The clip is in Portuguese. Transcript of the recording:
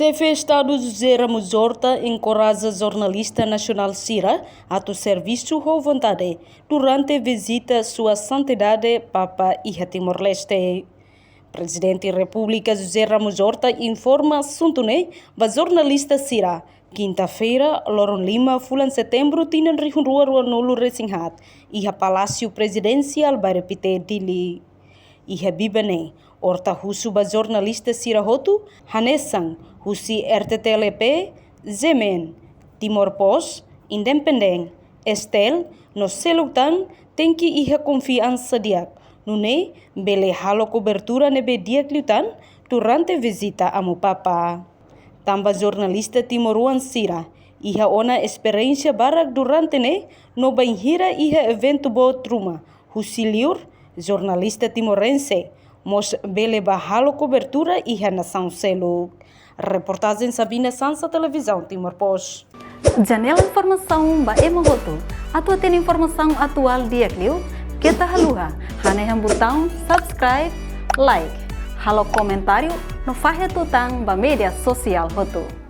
Chefe Estado José Ramos Horta encoraja jornalista nacional Cira a tu serviço à vontade durante a visita à sua santidade Papa Iha Timor-Leste. Presidente da República José Ramos Horta informa assunto ba jornalista Cira. Quinta-feira, Loron Lima, fulan setembro, tinan rihunrua nulu resinghat. Iha Palácio Presidencial Barepite Dili. Iha bibane, Horta husu ba jornalista Cira Hotu, Hanesang, husi RTTLP, Zemen, Timor Post, Independent, Estel, no selutan, tenki iha confiança diak. Nune, bele halo cobertura nebe diak liutan, durante visita a mu papa. Tamba jornalista timoruan Cira, iha ona experiência barak durante no banhira iha evento bo truma, husi liur, jornalista timorense, mos bele bahalo cobertura iha nação selo. Reportagem Sabina Sansa, Televisão Timor Post. Janela informação ba emohoto. Atua tem informação atual dia kliu. Kita haluha. Haneham botão subscribe, like. Halo comentário no fahe tutang ba media sosial hoto.